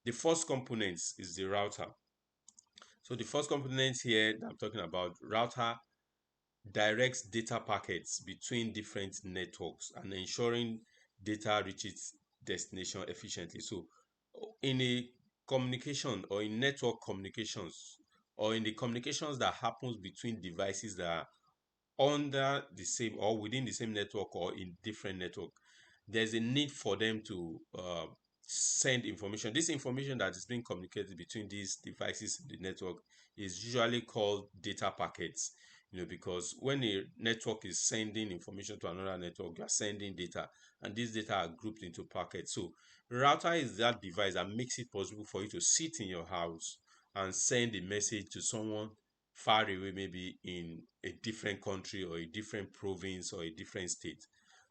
The first component is the router. So the first component here that I'm talking about, router directs data packets between different networks and ensuring data reaches destination efficiently. So in a communication or in network communications or in the communications that happens between devices that are under the same or within the same network or in different network, there's a need for them to send information. This information that is being communicated between these devices in the network is usually called data packets. Because when a network is sending information to another network, you are sending data, and these data are grouped into packets. So router is that device that makes it possible for you to sit in your house and send a message to someone far away, maybe in a different country or a different province or a different state.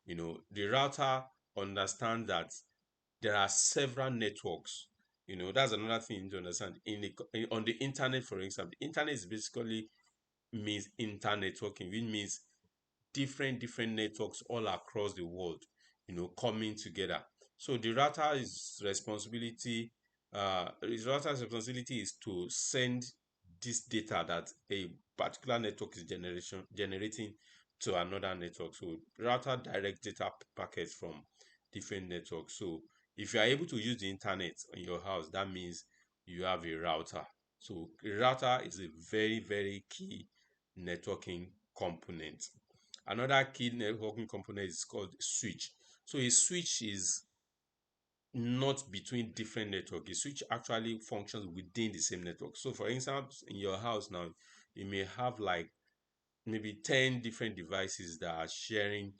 The router understands that there are several networks. That's another thing to understand. On the internet, for example, the internet is basically means internetworking, which means different networks all across the world, coming together. So his router's responsibility is to send this data that a particular network is generating to another network. So router direct data packets from different networks. So if you are able to use the internet in your house, that means you have a router. So a router is a very key networking component. Another key networking component is called switch. So a switch is not between different networks. A switch actually functions within the same network. So for instance, in your house now, you may have like maybe 10 different devices that are sharing,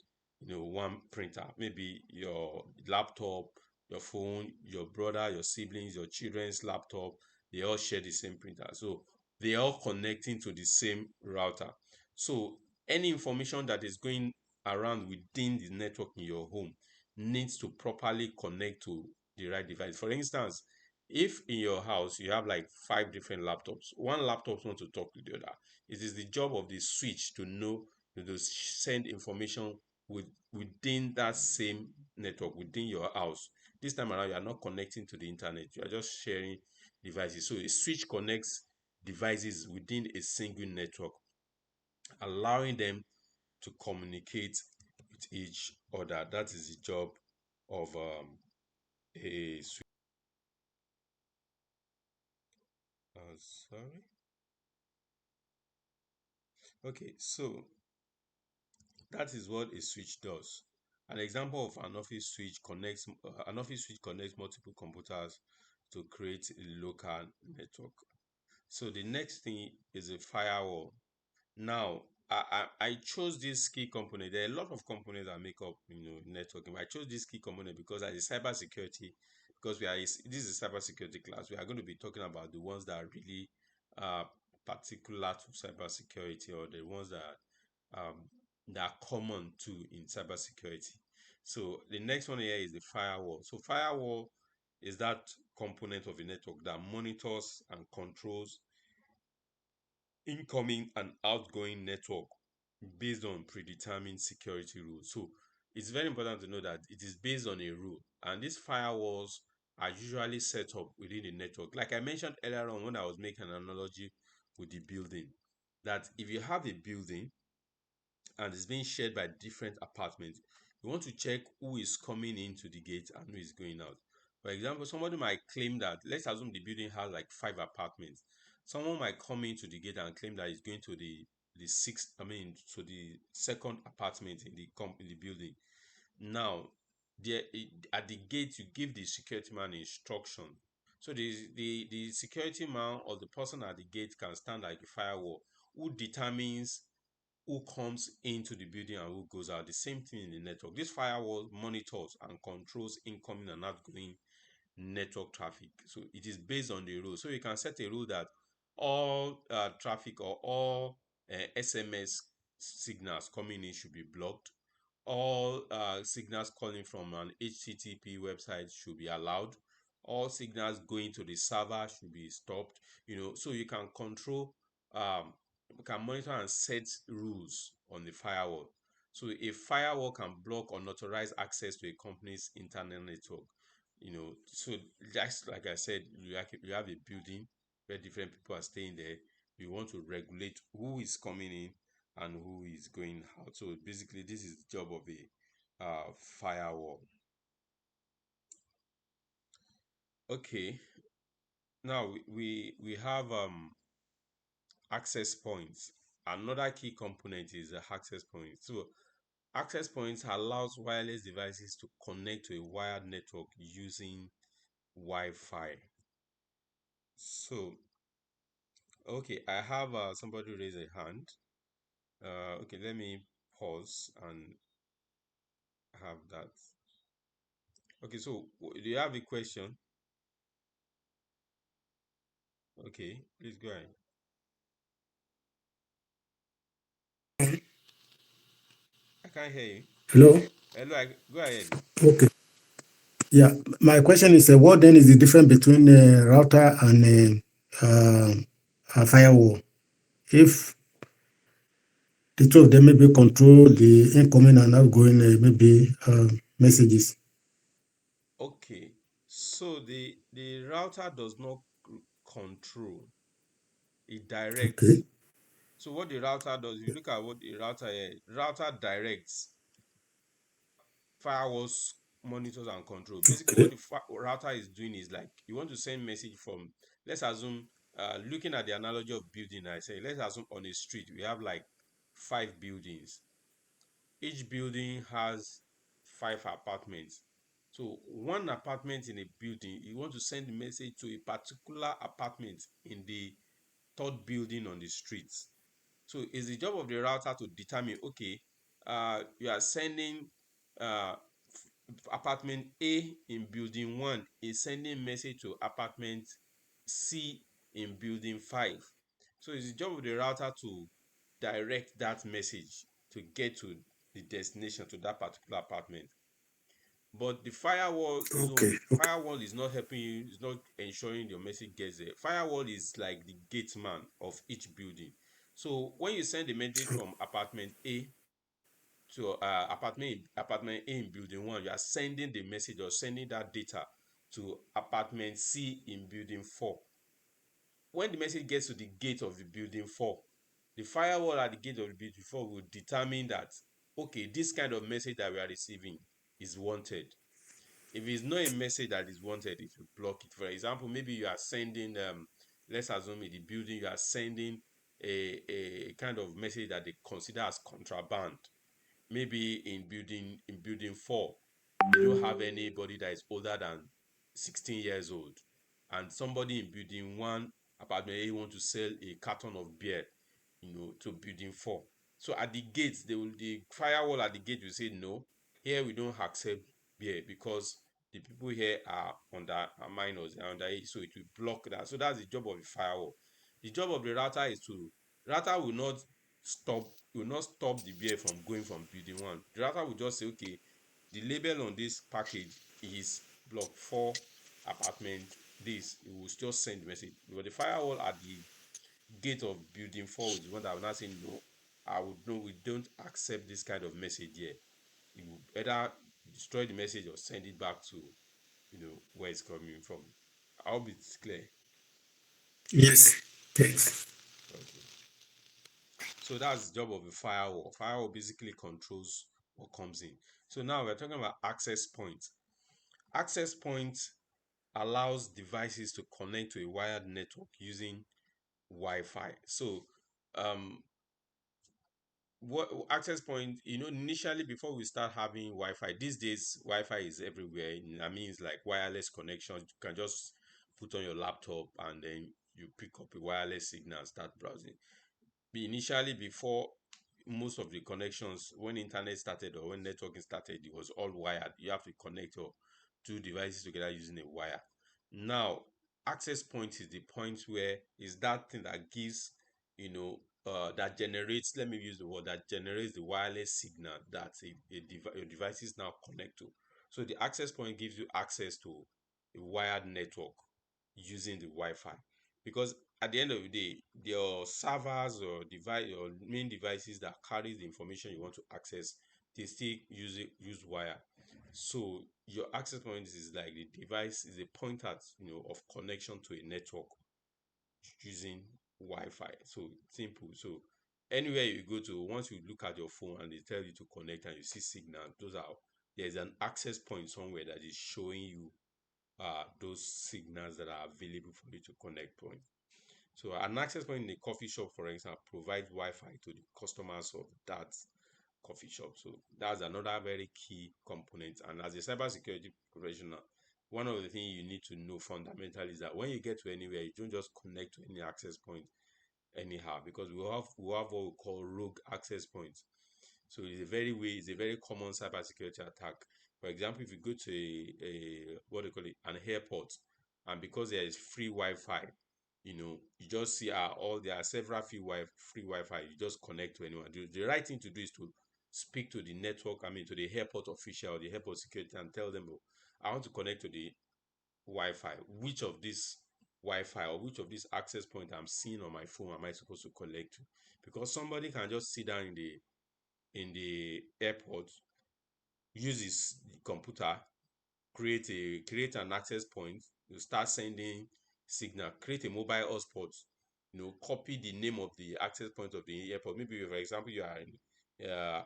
one printer. Maybe your laptop, your phone, your brother, your siblings, your children's laptop, they all share the same printer. So they are all connecting to the same router. So any information that is going around within the network in your home needs to properly connect to the right device. For instance, if in your house you have like 5 different laptops, one laptop wants to talk to the other, it is the job of the switch to know to send information within that same network within your house. This time around, you are not connecting to the internet, you are just sharing devices. So a switch connects devices within a single network, allowing them to communicate with each other. That is the job of a switch. Sorry. Okay, so that is what a switch does. An example of an office switch connects multiple computers to create a local network. So the next thing is a firewall. Now, I chose this key component. There are a lot of components that make up, networking. I chose this key component because as a cybersecurity, because this is a cybersecurity class, we are going to be talking about the ones that are really uh, particular to cybersecurity, or the ones um, that are common too in cybersecurity. So the next one here is the firewall. So firewall is that component of a network that monitors and controls incoming and outgoing network based on predetermined security rules. So it's very important to know that it is based on a rule, and these firewalls are usually set up within the network. Like I mentioned earlier on when I was making an analogy with the building, that if you have a building and it's being shared by different apartments, you want to check who is coming into the gate and who is going out. For example, somebody might claim that, let's assume the building has like 5 apartments. Someone might come into the gate and claim that he's going to the sixth, to the second apartment in the building. Now, there at the gate, you give the security man instruction. So the security man or the person at the gate can stand like a firewall who determines who comes into the building and who goes out. The same thing in the network. This firewall monitors and controls incoming and outgoing network traffic. So it is based on the rule. So you can set a rule that all traffic or all SMS signals coming in should be blocked. All signals calling from an HTTP website should be allowed. All signals going to the server should be stopped. So you can control, you can monitor and set rules on the firewall. So a firewall can block unauthorized access to a company's internet network. So just like I said, you have a building where different people are staying there. You want to regulate who is coming in and who is going out. So basically, this is the job of a firewall. Okay, now we have access points. Another key component is the access point. So access points allows wireless devices to connect to a wired network using Wi-Fi. So okay, I have somebody raise a hand. Okay, let me pause and have that. Okay, so do you have a question? Okay, please go ahead. I can't hear you. Hello? Hello, go ahead. Okay. Yeah. My question is, what then is the difference between a router and a firewall? If the two of them maybe control the incoming and outgoing maybe messages. Okay, so the router does not control, it directs. Okay. So what the router does, if you look at what the router directs, firewalls monitors and control. Basically, what Okay. the router is doing is like you want to send message from, let's assume, looking at the analogy of building, I say, let's assume on a street we have like 5 buildings. Each building has 5 apartments. So one apartment in a building, you want to send a message to a particular apartment in the third building on the street. So it's the job of the router to determine, okay, you are sending uh, apartment A in building 1 is sending message to apartment C in building 5. So it's the job of the router to direct that message to get to the destination, to that particular apartment. But the Okay. Okay. firewall is not helping you, it's not ensuring your message gets there. Firewall is like the gate man of each building. So when you send a message from apartment A to apartment A in building 1, you are sending the message or sending that data to apartment C in building 4. When the message gets to the gate of the building 4, the firewall at the gate of the building 4 will determine that, okay, this kind of message that we are receiving is wanted. If it's not a message that is wanted, it will block it. For example, maybe you are sending, let's assume in the building, you are sending a kind of message that they consider as contraband. Maybe in building 4, they don't have anybody that is older than 16 years old, and somebody in building 1 apartment A want to sell a carton of beer, to building 4. So at the gate, the firewall at the gate will say, no, here we don't accept beer because the people here are minors, they are underage, so it will block that. So that's the job of the firewall. The job of the router is to router will not stop the beer from going from building 1. The router will just say, okay, the label on this package is block 4 apartment this. It will just send the message. But the firewall at the gate of building 4 is the one that will not say, no, I would know we don't accept this kind of message here. It will either destroy the message or send it back to where it's coming from. I hope it's clear. Yes. Thanks. Okay. So that's the job of a firewall. Firewall basically controls what comes in. So now we're talking about access points. Access points allows devices to connect to a wired network using Wi-Fi. So um what access point, initially before we start having Wi-Fi, these days Wi-Fi is everywhere. That means like wireless connection. You can just put on your laptop and then you pick up a wireless signal and start browsing. Initially, before most of the connections, when internet started or when networking started, it was all wired. You have to connect your two devices together using a wire. Now access point is the point where is that thing that gives, that generates, let me use the word, that generates the wireless signal that your devices now connect to. So the access point gives you access to a wired network using the Wi-Fi, because at the end of the day, your servers or device or main devices that carries the information you want to access, they still use wire. So your access point is like the device is a point at of connection to a network using Wi-Fi. So simple. So anywhere you go to, once you look at your phone and they tell you to connect and you see signal, those are there's an access point somewhere that is showing you those signals that are available for you to connect point. So an access point in a coffee shop, for example, provides Wi-Fi to the customers of that coffee shop. So that's another very key component. And as a cybersecurity professional, one of the things you need to know fundamentally is that when you get to anywhere, you don't just connect to any access point anyhow, because we have what we call rogue access points. So it's a very common cybersecurity attack. For example, if you go to a what do you call it, an airport, and because there is free Wi-Fi, you just see all there are several free Wi-Fi. You just connect to anyone. The right thing to do is to speak to the network. I mean, to the airport official, or the airport security, and tell them, "Oh, I want to connect to the Wi-Fi. Which of this Wi-Fi or which of these access point I'm seeing on my phone am I supposed to connect to?" Because somebody can just sit down in the airport, use his computer, create an access point, you start sending signal, create a mobile hotspot, copy the name of the access point of the airport. Maybe for example you are in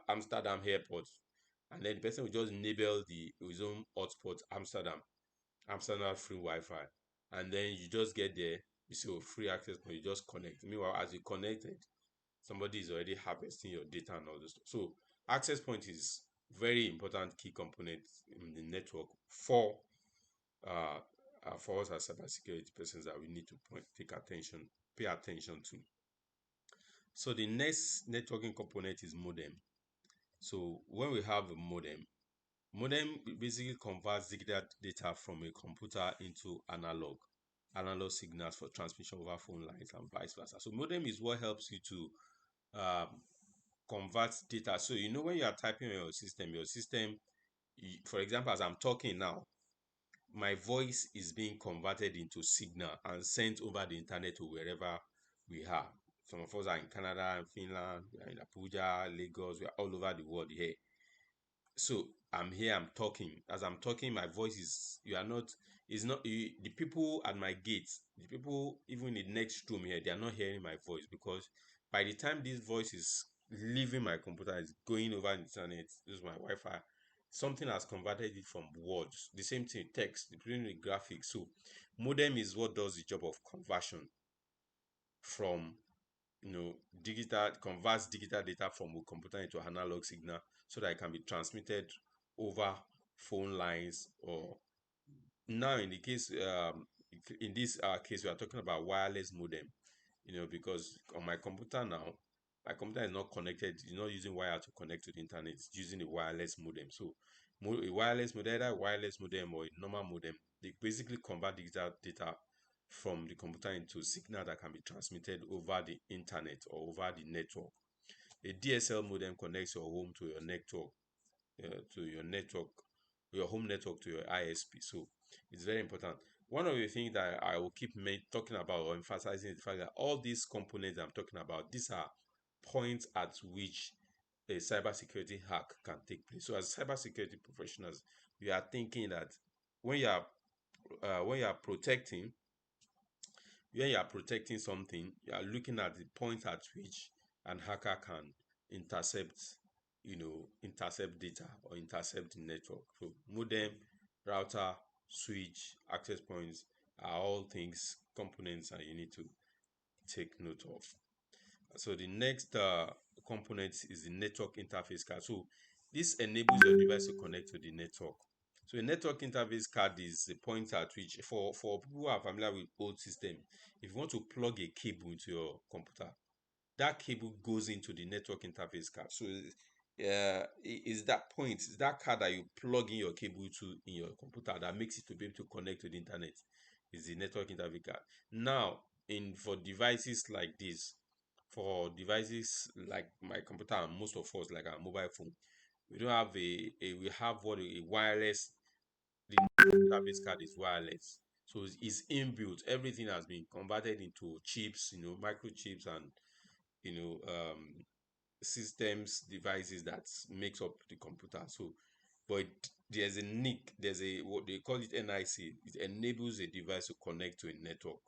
Amsterdam airport, and then the person will just enable the his own hotspot Amsterdam free Wi-Fi, and then you just get there, you see a free access point, you just connect. Meanwhile, as you connected, somebody is already harvesting your data and all this stuff. So access point is very important key component in the network uh, for us as cybersecurity persons that we need to pay attention to. So the next networking component is modem. So when we have a modem basically converts digital data from a computer into analog signals for transmission over phone lines and vice versa. So modem is what helps you to um, convert data. So when you are typing on your system, for example, as I'm talking now, my voice is being converted into signal and sent over the internet to wherever we are. Some of us are in Canada and Finland, we are in Abuja, Lagos, we are all over the world here. So I'm here, I'm talking. As I'm talking, my voice you are not, is not, the people at my gate, the people even in the next room here, they are not hearing my voice, because by the time this voice is leaving my computer, is going over the internet, this is my Wi-Fi, something has converted it from words. The same thing, text, including the graphics. So modem is what does the job of conversion from digital converts digital data from a computer into analog signal, so that it can be transmitted over phone lines, or now in the case in this case we are talking about wireless modem, because on my computer now, my computer is not connected, it's not using wire to connect to the internet, it's using a wireless modem. So a wireless modem, either a wireless modem or a normal modem, they basically convert digital data from the computer into signal that can be transmitted over the internet or over the network. A DSL modem connects your home to your network, your home network to your ISP. So it's very important. One of the things that I will keep talking about or emphasizing is the fact that all these components I'm talking about, these are points at which a cybersecurity hack can take place. So as cybersecurity professionals, we are thinking that when you are when you are protecting when you are protecting something, you are looking at the point at which an hacker can intercept, intercept data or intercept the network. So modem, router, switch, access points are all things, components that you need to take note of. So the next component is the network interface card. So this enables your device to connect to the network. So a network interface card is the point at which, for people who are familiar with old system, if you want to plug a cable into your computer, that cable goes into the network interface card. So is that point, is that card that you plug in your cable to in your computer that makes it to be able to connect to the internet, is the network interface card. Now, in for devices like this, for devices like my computer and most of us like our mobile phone, we don't have we have what a wireless, the interface card is wireless. So it's inbuilt. Everything has been converted into chips, microchips, and you know um systems devices that makes up the computer. So but there's a NIC, there's a what they call it NIC. It enables a device to connect to a network.